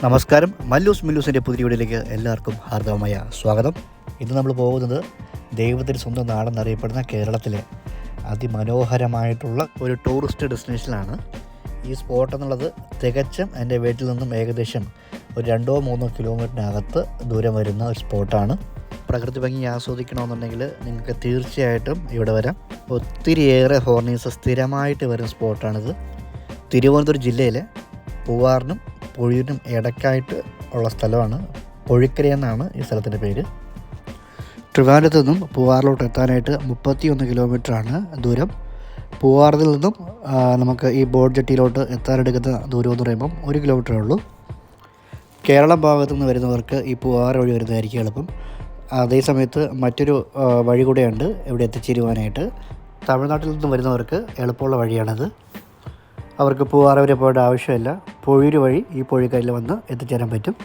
നമസ്കാരം. മില്ലൂസിൻ്റെ പുതിയ വീഡിയോയിലേക്ക് എല്ലാവർക്കും ഹാർദവമായ സ്വാഗതം. ഇന്ന് നമ്മൾ പോകുന്നത് ദൈവത്തിൻ്റെ സ്വന്തം നാടെന്നറിയപ്പെടുന്ന കേരളത്തിലെ അതിമനോഹരമായിട്ടുള്ള ഒരു ടൂറിസ്റ്റ് ഡെസ്റ്റിനേഷനിലാണ്. ഈ സ്പോട്ട് എന്നുള്ളത് തികച്ചും എൻ്റെ വീട്ടിൽ നിന്നും ഏകദേശം ഒരു 2-3 കിലോമീറ്ററിനകത്ത് ദൂരം വരുന്ന ഒരു സ്പോട്ടാണ്. പ്രകൃതി ഭംഗി ആസ്വദിക്കണമെന്നുണ്ടെങ്കിൽ നിങ്ങൾക്ക് തീർച്ചയായിട്ടും ഇവിടെ വരാം. ഒത്തിരിയേറെ ഫോറിനേഴ്സ് സ്ഥിരമായിട്ട് വരുന്ന സ്പോട്ടാണിത്. തിരുവനന്തപുരം ജില്ലയിലെ പൂവാറിനും പൊഴിയൂരിനും ഇടയ്ക്കായിട്ട് ഉള്ള സ്ഥലമാണ്. പൊഴിക്കര എന്നാണ് ഈ സ്ഥലത്തിൻ്റെ പേര്. ട്രിവാൻഡ്രത്തു നിന്നും പൂവാറിലോട്ട് എത്താനായിട്ട് 31 കിലോമീറ്ററാണ് ദൂരം. പൂവാറിൽ നിന്നും നമുക്ക് ഈ ബോട്ട് ജെട്ടിയിലോട്ട് എത്താനെടുക്കുന്ന ദൂരം എന്ന് പറയുമ്പം 1 കിലോമീറ്ററേ ഉള്ളൂ. കേരളം ഭാഗത്തു നിന്ന് വരുന്നവർക്ക് ഈ പൂവാറ് വഴി വരുന്നതായിരിക്കും എളുപ്പം. അതേസമയത്ത് മറ്റൊരു വഴി കൂടെയുണ്ട് ഇവിടെ എത്തിച്ചേരുവാനായിട്ട്. തമിഴ്നാട്ടിൽ നിന്ന് വരുന്നവർക്ക് എളുപ്പമുള്ള വഴിയാണിത്. അവർക്ക് പൂവാറ് വരെ പോകേണ്ട ആവശ്യമില്ല. പൊഴിയൂർ വഴി ഈ പൊഴിക്കരയിൽ വന്ന് എത്തിച്ചേരാൻ പറ്റും.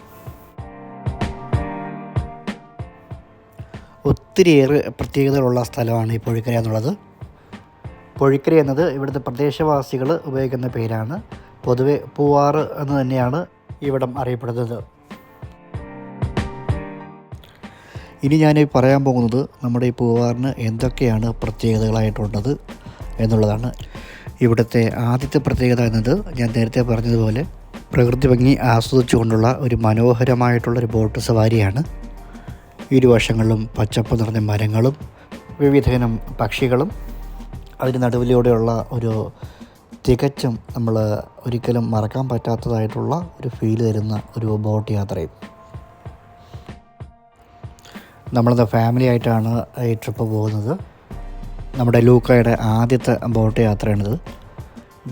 ഒത്തിരിയേറെ പ്രത്യേകതകളുള്ള സ്ഥലമാണ് ഈ പൊഴിക്കര എന്നുള്ളത്. പൊഴിക്കര എന്നത് ഇവിടുത്തെ പ്രദേശവാസികൾ ഉപയോഗിക്കുന്ന പേരാണ്. പൊതുവെ പൂവാറ് എന്ന് തന്നെയാണ് ഇവിടം അറിയപ്പെടുന്നത്. ഇനി ഞാൻ പറയാൻ പോകുന്നത് നമ്മുടെ ഈ പൂവാറിന് എന്തൊക്കെയാണ് പ്രത്യേകതകളായിട്ടുള്ളത് എന്നുള്ളതാണ്. ഇവിടുത്തെ ആദ്യത്തെ പ്രത്യേകത എന്നത് ഞാൻ നേരത്തെ പറഞ്ഞതുപോലെ പ്രകൃതി ഭംഗി ആസ്വദിച്ചുകൊണ്ടുള്ള ഒരു മനോഹരമായിട്ടുള്ളൊരു ബോട്ട് സവാരിയാണ്. ഇരുവശങ്ങളിലും പച്ചപ്പ് നിറഞ്ഞ മരങ്ങളും വിവിധയിനം പക്ഷികളും അതിന് നടുവിലൂടെയുള്ള ഒരു തികച്ചും നമ്മൾ ഒരിക്കലും മറക്കാൻ പറ്റാത്തതായിട്ടുള്ള ഒരു ഫീൽ തരുന്ന ഒരു ബോട്ട് യാത്രയും. നമ്മളത് ഫാമിലി ആയിട്ടാണ് ഈ ട്രിപ്പ് പോകുന്നത്. നമ്മുടെ ലൂക്കായുടെ ആദ്യത്തെ ബോട്ട് യാത്രയാണിത്.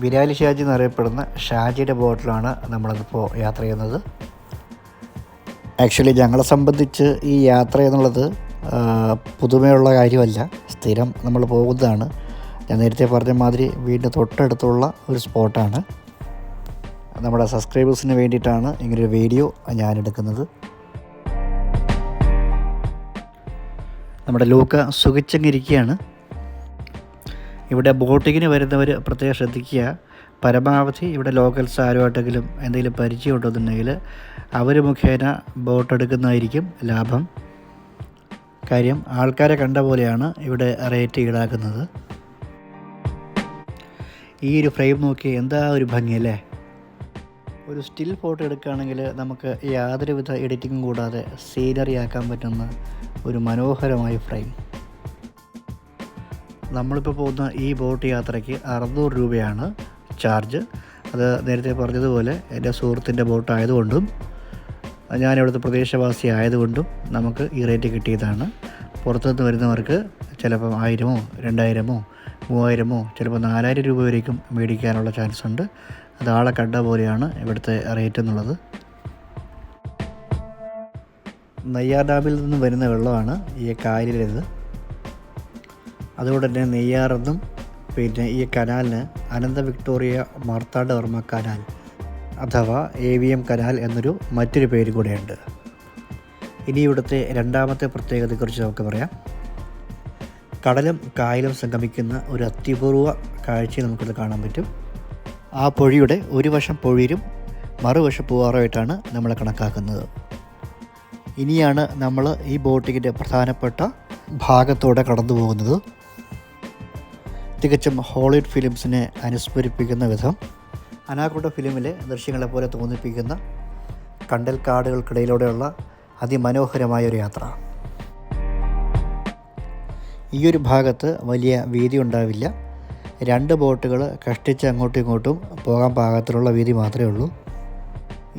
ബിലാലി ഷാജി എന്നറിയപ്പെടുന്ന ഷാജിയുടെ ബോട്ടിലാണ് നമ്മളതിപ്പോൾ യാത്ര ചെയ്യുന്നത്. ആക്ച്വലി ഞങ്ങളെ സംബന്ധിച്ച് ഈ യാത്ര എന്നുള്ളത് പുതുമയുള്ള കാര്യമല്ല, സ്ഥിരം നമ്മൾ പോകുന്നതാണ്. ഞാൻ നേരത്തെ പറഞ്ഞ മാതിരി വീടിന് തൊട്ടടുത്തുള്ള ഒരു സ്പോട്ടാണ്. നമ്മുടെ സബ്സ്ക്രൈബേഴ്സിന് വേണ്ടിയിട്ടാണ് ഇങ്ങനൊരു വീഡിയോ ഞാനെടുക്കുന്നത്. നമ്മുടെ ലൂക്ക സുഖിച്ചങ്ങിരിക്കുകയാണ്. ഇവിടെ ബോട്ടിങ്ങിന് വരുന്നവർ പ്രത്യേകം ശ്രദ്ധിക്കുക. പരമാവധി ഇവിടെ ലോക്കൽസ് ആരുമായിട്ടെങ്കിലും എന്തെങ്കിലും പരിചയം ഉണ്ടെന്നുണ്ടെങ്കിൽ അവർ മുഖേന ബോട്ട് എടുക്കുന്നതായിരിക്കും ലാഭം. കാര്യം ആൾക്കാരെ കണ്ട പോലെയാണ് ഇവിടെ റേറ്റ് ഈടാക്കുന്നത്. ഈ ഒരു ഫ്രെയിം നോക്കി എന്താ ഒരു ഭംഗിയല്ലേ. ഒരു സ്റ്റിൽ ഫോട്ടോ എടുക്കുകയാണെങ്കിൽ നമുക്ക് യാതൊരുവിധ എഡിറ്റിങ്ങും കൂടാതെ സീനറി ആക്കാൻ പറ്റുന്ന ഒരു മനോഹരമായ ഫ്രെയിം. നമ്മളിപ്പോൾ പോകുന്ന ഈ ബോട്ട് യാത്രയ്ക്ക് 600 രൂപയാണ് ചാർജ്. അത് നേരത്തെ പറഞ്ഞതുപോലെ എൻ്റെ സുഹൃത്തിൻ്റെ ബോട്ടായതുകൊണ്ടും ഞാനിവിടുത്തെ പ്രദേശവാസി ആയതുകൊണ്ടും നമുക്ക് ഈ റേറ്റ് കിട്ടിയതാണ്. പുറത്തുനിന്ന് വരുന്നവർക്ക് ചിലപ്പം 1000-ഓ 2000-ഓ 3000-ഓ ചിലപ്പോൾ 4000 രൂപ വരേക്കും മേടിക്കാനുള്ള ചാൻസ് ഉണ്ട്. അത് ആളെ കണ്ട പോലെയാണ് ഇവിടുത്തെ റേറ്റ് എന്നുള്ളത്. നെയ്യാർ ഡാമിൽ നിന്ന് വരുന്ന വെള്ളമാണ് ഈ കായലിലേത്. അതുകൊണ്ട് തന്നെ നെയ്യാറെന്നും പിന്നെ ഈ കനാലിന് അനന്ത വിക്ടോറിയ മാർത്താണ്ഡവർമ്മ കനാൽ അഥവാ AVM കനാൽ എന്നൊരു മറ്റൊരു പേര് കൂടെയുണ്ട്. ഇനി ഇവിടുത്തെ രണ്ടാമത്തെ പ്രത്യേകതയെക്കുറിച്ച് നമുക്ക് പറയാം. കടലും കായലും സംഗമിക്കുന്ന ഒരു അത്യപൂർവ കാഴ്ച നമുക്കിത് കാണാൻ പറ്റും. ആ പൊഴിയുടെ ഒരു വശം പൊഴിയും മറുവശം പൂവാറുമായിട്ടാണ് നമ്മൾ കണക്കാക്കുന്നത്. ഇനിയാണ് നമ്മൾ ഈ ബോട്ടിങ്ങിൻ്റെ പ്രധാനപ്പെട്ട ഭാഗത്തോടെ കടന്നു പോകുന്നത്. തികച്ചും ഹോളിവുഡ് ഫിലിംസിനെ അനുസ്മരിപ്പിക്കുന്ന വിധം അനാക്കോണ്ട ഫിലിമിലെ ദൃശ്യങ്ങളെപ്പോലെ തോന്നിപ്പിക്കുന്ന കണ്ടൽ കാടുകൾക്കിടയിലൂടെയുള്ള അതിമനോഹരമായൊരു യാത്ര. ഈ ഒരു ഭാഗത്ത് വലിയ വീതി ഉണ്ടാവില്ല. 2 ബോട്ടുകൾ കഷ്ടിച്ച് അങ്ങോട്ടും ഇങ്ങോട്ടും പോകാൻ പാകത്തിലുള്ള വീതി മാത്രമേ ഉള്ളൂ.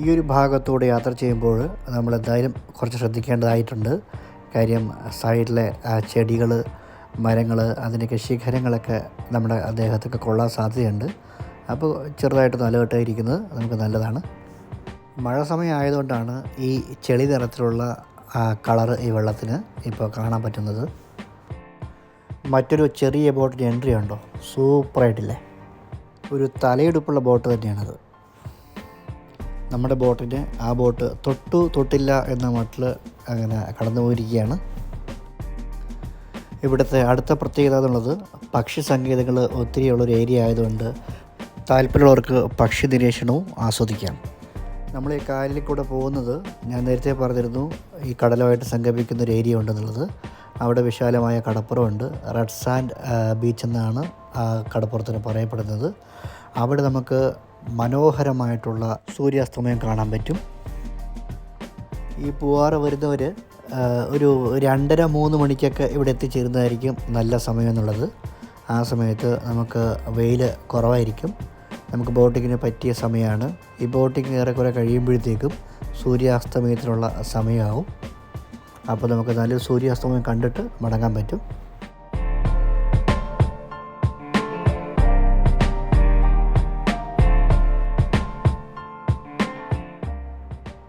ഈ ഒരു ഭാഗത്തൂടെ യാത്ര ചെയ്യുമ്പോൾ നമ്മളെന്തായാലും കുറച്ച് ശ്രദ്ധിക്കേണ്ടതായിട്ടുണ്ട്. കാര്യം സൈഡിലെ ചെടികൾ, മരങ്ങൾ, അതിൻ്റെയൊക്കെ ശിഖരങ്ങളൊക്കെ നമ്മുടെ ദേഹത്തൊക്കെ കൊള്ളാൻ സാധ്യതയുണ്ട്. അപ്പോൾ ചെറുതായിട്ട് അലേർട്ടായിരിക്കുന്നത് നമുക്ക് നല്ലതാണ്. മഴ സമയം ആയതുകൊണ്ടാണ് ഈ ചെളി നിറത്തിലുള്ള കളറ് ഈ വെള്ളത്തിന് ഇപ്പോൾ കാണാൻ പറ്റുന്നത്. മറ്റൊരു ചെറിയ ബോട്ടിൻ്റെ എൻട്രി ഉണ്ടോ, സൂപ്പറായിട്ടില്ലേ. ഒരു തലയെടുപ്പുള്ള ബോട്ട് തന്നെയാണത്. നമ്മുടെ ബോട്ടിന് ആ ബോട്ട് തൊട്ടില്ല എന്ന മട്ടിൽ അങ്ങനെ കടന്നു പോയിരിക്കുകയാണ്. ഇവിടുത്തെ അടുത്ത പ്രത്യേകത എന്നുള്ളത് പക്ഷി സങ്കേതങ്ങൾ ഒത്തിരിയുള്ളൊരു ഏരിയ ആയതുകൊണ്ട് താല്പര്യമുള്ളവർക്ക് പക്ഷി നിരീക്ഷണവും ആസ്വദിക്കാം. നമ്മൾ ഈ കായലിൽ കൂടെ പോകുന്നത്, ഞാൻ നേരത്തെ പറഞ്ഞിരുന്നു ഈ കടലുമായിട്ട് സംഗമിക്കുന്ന ഒരു ഏരിയ ഉണ്ടെന്നുള്ളത്. അവിടെ വിശാലമായ കടപ്പുറമുണ്ട്. റെഡ് സാൻഡ് ബീച്ച് എന്നാണ് ആ കടപ്പുറത്തിന് പറയപ്പെടുന്നത്. അവിടെ നമുക്ക് മനോഹരമായിട്ടുള്ള സൂര്യാസ്തമയം കാണാൻ പറ്റും. ഈ പൂവാറ് വരുന്നവർ ഒരു 2:30-3 മണിക്കൊക്കെ ഇവിടെ എത്തിച്ചേരുന്നതായിരിക്കും നല്ല സമയം എന്നുള്ളത്. ആ സമയത്ത് നമുക്ക് വെയിൽ കുറവായിരിക്കും. നമുക്ക് ബോട്ടിങ്ങിന് പറ്റിയ സമയമാണ്. ഈ ബോട്ടിങ് ഏറെക്കുറെ കഴിയുമ്പോഴത്തേക്കും സൂര്യാസ്തമയത്തിനുള്ള സമയമാവും. അപ്പോൾ നമുക്ക് നല്ലൊരു സൂര്യാസ്തമയം കണ്ടിട്ട് മടങ്ങാൻ പറ്റും.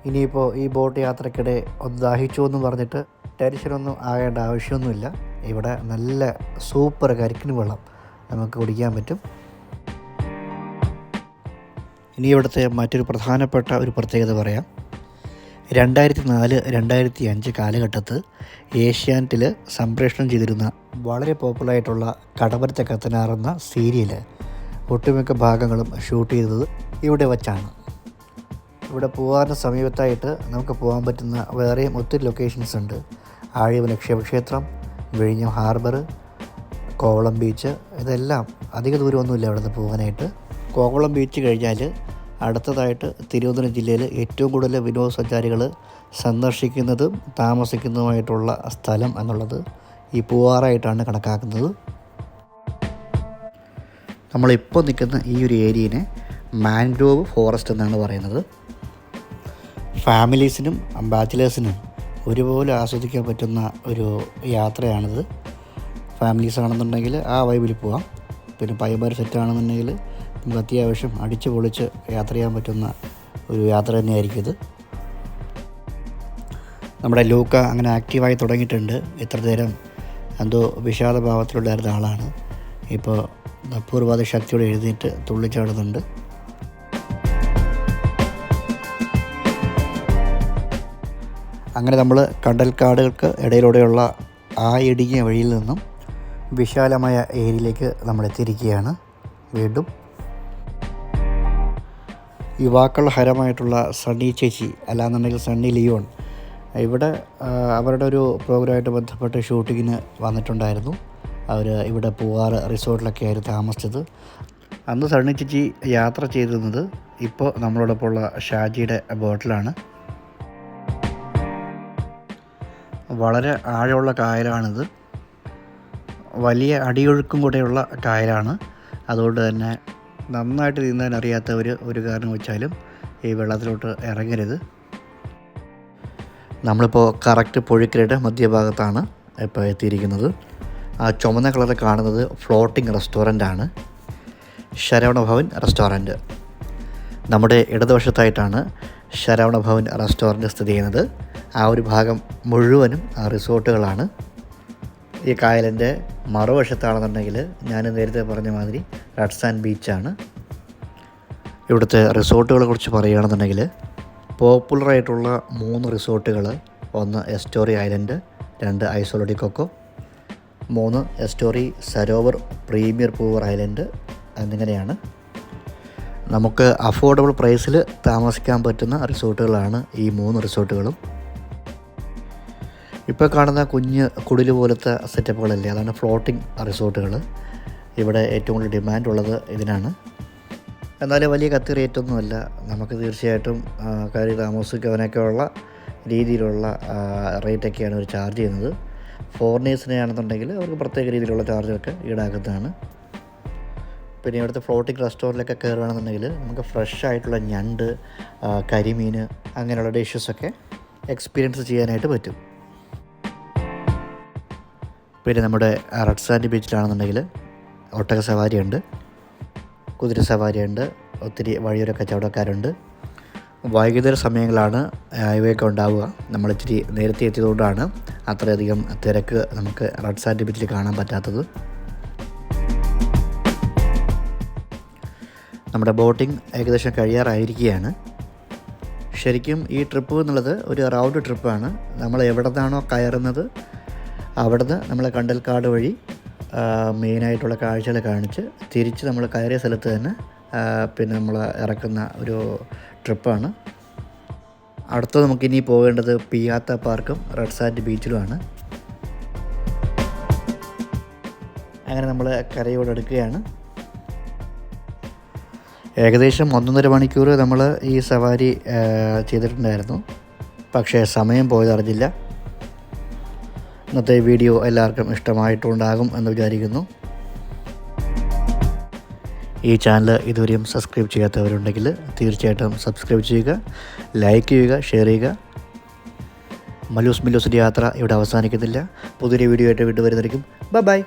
ഇനിയിപ്പോൾ ഈ ബോട്ട് യാത്രക്കിടെ ഒന്ന് ദാഹിച്ചു എന്ന് പറഞ്ഞിട്ട് ടെൻഷനൊന്നും ആകേണ്ട ആവശ്യമൊന്നുമില്ല. ഇവിടെ നല്ല സൂപ്പർ കരിക്കിന് വെള്ളം നമുക്ക് കുടിക്കാൻ പറ്റും. ഇനി ഇവിടുത്തെ മറ്റൊരു പ്രധാനപ്പെട്ട ഒരു പ്രത്യേകത പറയാം. 2004-2005 കാലഘട്ടത്ത് ഏഷ്യാനെറ്റിൽ സംപ്രേഷണം ചെയ്തിരുന്ന വളരെ പോപ്പുലറായിട്ടുള്ള കടമറ്റ കത്തനാർ എന്ന സീരിയൽ ഒട്ടുമിക്ക ഭാഗങ്ങളും ഷൂട്ട് ചെയ്തത് ഇവിടെ വച്ചാണ്. ഇവിടെ പോകാൻ സമീപത്തായിട്ട് നമുക്ക് പോകാൻ പറ്റുന്ന വേറെയും ഒത്തിരി ലൊക്കേഷൻസ് ഉണ്ട്. ആഴിമല ക്ഷേത്രം, വിഴിഞ്ഞം ഹാർബർ, കോവളം ബീച്ച്, ഇതെല്ലാം അധിക ദൂരമൊന്നുമില്ല ഇവിടെ നിന്ന് പോകാനായിട്ട്. കോവളം ബീച്ച് കഴിഞ്ഞാൽ അടുത്തതായിട്ട് തിരുവനന്തപുരം ജില്ലയിൽ ഏറ്റവും കൂടുതൽ വിനോദസഞ്ചാരികൾ സന്ദർശിക്കുന്നതും താമസിക്കുന്നതുമായിട്ടുള്ള സ്ഥലം എന്നുള്ളത് ഈ പൂവാറായിട്ടാണ് കണക്കാക്കുന്നത്. നമ്മളിപ്പോൾ നിൽക്കുന്ന ഈ ഒരു ഏരിയനെ മാൻഗ്രോവ് ഫോറസ്റ്റ് എന്നാണ് പറയുന്നത്. ഫാമിലീസിനും ബാച്ചിലേഴ്സിനും ഒരുപോലെ ആസ്വദിക്കാൻ പറ്റുന്ന ഒരു യാത്രയാണിത്. ഫാമിലീസ് ആണെന്നുണ്ടെങ്കിൽ ആ വൈബിൽ പോവാം. പിന്നെ പയ്യന്മാർ സെറ്റാണെന്നുണ്ടെങ്കിൽ നമുക്ക് അത്യാവശ്യം അടിച്ച് പൊളിച്ച് യാത്ര ചെയ്യാൻ പറ്റുന്ന ഒരു യാത്ര തന്നെയായിരിക്കും ഇത്. നമ്മുടെ ലൂക്ക അങ്ങനെ ആക്റ്റീവായി തുടങ്ങിയിട്ടുണ്ട്. ഇത്ര നേരം എന്തോ വിഷാദഭാവത്തിലുണ്ടായിരുന്ന ആളാണ്. ഇപ്പോൾ അപൂർവ്വത ശക്തിയോടെ എഴുന്നേറ്റ് തുള്ളിച്ചാടുന്നുണ്ട്. അങ്ങനെ നമ്മൾ കണ്ടൽക്കാടുകൾക്ക് ഇടയിലൂടെയുള്ള ആ ഇടുങ്ങിയ വഴിയിൽ നിന്നും വിശാലമായ ഏരിയയിലേക്ക് നമ്മൾ എത്തിയിരിക്കുകയാണ്. വീണ്ടും യുവാക്കളുടെ ഹരമായിട്ടുള്ള സണ്ണി ചേച്ചി, അല്ലാന്നുണ്ടെങ്കിൽ സണ്ണി ലിയോൺ, ഇവിടെ അവരുടെ ഒരു പ്രോഗ്രാമായിട്ട് ബന്ധപ്പെട്ട് ഷൂട്ടിങ്ങിന് വന്നിട്ടുണ്ടായിരുന്നു. അവർ ഇവിടെ പൂവാറ് റിസോർട്ടിലൊക്കെ ആയിരുന്നു താമസിച്ചത്. അന്ന് സണ്ണി ചേച്ചി യാത്ര ചെയ്തിരുന്നത് ഇപ്പോൾ നമ്മളോടൊപ്പമുള്ള ഷാജിയുടെ ബോട്ടിലാണ്. വളരെ ആഴമുള്ള കായലാണിത്. വലിയ അടിയൊഴുക്കും കൂടെയുള്ള കായലാണ്. അതുകൊണ്ട് തന്നെ നന്നായിട്ട് നീന്താൻ അറിയാത്തവർ ഒരു കാരണം വെച്ചാലും ഈ വെള്ളത്തിലോട്ട് ഇറങ്ങരുത്. നമ്മളിപ്പോൾ കറക്റ്റ് പുഴയ്ക്കരയുടെ മധ്യഭാഗത്താണ് ഇപ്പോൾ എത്തിയിരിക്കുന്നത്. ആ ചുമന്ന കളറിൽ കാണുന്നത് ഫ്ലോട്ടിംഗ് റെസ്റ്റോറൻ്റാണ്, ശരവണഭവൻ റെസ്റ്റോറൻറ്റ്. നമ്മുടെ ഇടതുവശത്തായിട്ടാണ് ശരവണഭവൻ റെസ്റ്റോറൻറ്റ് സ്ഥിതി ചെയ്യുന്നത്. ആ ഒരു ഭാഗം മുഴുവനും റിസോർട്ടുകളാണ്. ഈ കായലിൻ്റെ മറുവശത്താണെന്നുണ്ടെങ്കിൽ ഞാൻ നേരത്തെ പറഞ്ഞ മാതിരി റെഡ് സാൻഡ് ബീച്ചാണ്. ഇവിടുത്തെ റിസോർട്ടുകളെ കുറിച്ച് പറയുകയാണെന്നുണ്ടെങ്കിൽ പോപ്പുലറായിട്ടുള്ള 3 റിസോർട്ടുകൾ, 1 estuary island, 2 Isola di Cocco, 3 estuary Sarovar premier Poovar island എന്നിങ്ങനെയാണ്. നമുക്ക് അഫോർഡബിൾ പ്രൈസിൽ താമസിക്കാൻ പറ്റുന്ന റിസോർട്ടുകളാണ് ഈ 3 റിസോർട്ടുകളും. ഇപ്പോൾ കാണുന്ന കുഞ്ഞ് കുടിൽ പോലത്തെ സെറ്റപ്പുകളല്ലേ, അതാണ് ഫ്ലോട്ടിംഗ് റിസോർട്ടുകൾ. ഇവിടെ ഏറ്റവും കൂടുതൽ ഡിമാൻഡുള്ളത് ഇതിനാണ്. എന്നാൽ വലിയ കത്തി റേറ്റൊന്നുമല്ല. നമുക്ക് തീർച്ചയായിട്ടും കയറി താമസിക്കാനൊക്കെ ഉള്ള രീതിയിലുള്ള റേറ്റൊക്കെയാണ് അവർ ചാർജ് ചെയ്യുന്നത്. ഫോറിനേഴ്സിനെ ആണെന്നുണ്ടെങ്കിൽ അവർക്ക് പ്രത്യേക രീതിയിലുള്ള ചാർജൊക്കെ ഈടാക്കുന്നതാണ്. പിന്നെ ഇവിടുത്തെ ഫ്ലോട്ടിംഗ് റെസ്റ്റോറൻറ്റിലൊക്കെ കയറുകയാണെന്നുണ്ടെങ്കിൽ നമുക്ക് ഫ്രഷ് ആയിട്ടുള്ള ഞണ്ട്, കരിമീൻ അങ്ങനെയുള്ള ഡിഷസൊക്കെ എക്സ്പീരിയൻസ് ചെയ്യാനായിട്ട് പറ്റും. പിന്നെ നമ്മുടെ റെഡ് സാൻഡ് ബീച്ചിലാണെന്നുണ്ടെങ്കിൽ ഒട്ടക സവാരിയുണ്ട്, കുതിര സവാരിയുണ്ട്, ഒത്തിരി വഴിയോര കച്ചവടക്കാരുണ്ട്. വൈകുന്നേര സമയങ്ങളാണ് ഇവയൊക്കെ ഉണ്ടാവുക. നമ്മൾ ഇച്ചിരി നേരത്തെ എത്തിയതുകൊണ്ടാണ് അത്രയധികം തിരക്ക് നമുക്ക് റെഡ് സാൻഡ് ബീച്ചിൽ കാണാൻ പറ്റാത്തത്. നമ്മുടെ ബോട്ടിംഗ് ഏകദേശം കഴിയാറായിരിക്കുകയാണ്. ശരിക്കും ഈ ട്രിപ്പ് എന്നുള്ളത് ഒരു റൗണ്ട് ട്രിപ്പാണ്. നമ്മൾ എവിടെ നിന്നാണോ കയറുന്നത് അവിടുന്ന് നമ്മൾ കണ്ടൽക്കാട് വഴി മെയിനായിട്ടുള്ള കാഴ്ചകൾ കാണിച്ച് തിരിച്ച് നമ്മൾ കയറിയ സ്ഥലത്ത് തന്നെ പിന്നെ നമ്മൾ ഇറക്കുന്ന ഒരു ട്രിപ്പാണ്. അടുത്ത നമുക്കിനി പോകേണ്ടത് പിയാത്ത പാർക്കും റെഡ് സാൻഡ് ബീച്ചിലുമാണ്. അങ്ങനെ നമ്മൾ കരയോടടുക്കുകയാണ്. ഏകദേശം 1.5 മണിക്കൂർ നമ്മൾ ഈ സവാരി ചെയ്തിട്ടുണ്ടായിരുന്നു. പക്ഷേ സമയം പോയതറിഞ്ഞില്ല. ഇന്നത്തെ വീഡിയോ എല്ലാവർക്കും ഇഷ്ടമായിട്ടുണ്ടാകും എന്ന് വിചാരിക്കുന്നു. ഈ ചാനൽ ഇതുവരെയും സബ്സ്ക്രൈബ് ചെയ്യാത്തവരുണ്ടെങ്കിൽ തീർച്ചയായിട്ടും സബ്സ്ക്രൈബ് ചെയ്യുക, ലൈക്ക് ചെയ്യുക, ഷെയർ ചെയ്യുക. മലൂസ് മില്ലൂസിൻ്റെ യാത്ര ഇവിടെ അവസാനിക്കുന്നില്ല. പുതിയൊരു വീഡിയോ ആയിട്ട് വീണ്ടും വരുന്നതായിരിക്കും. ബൈ.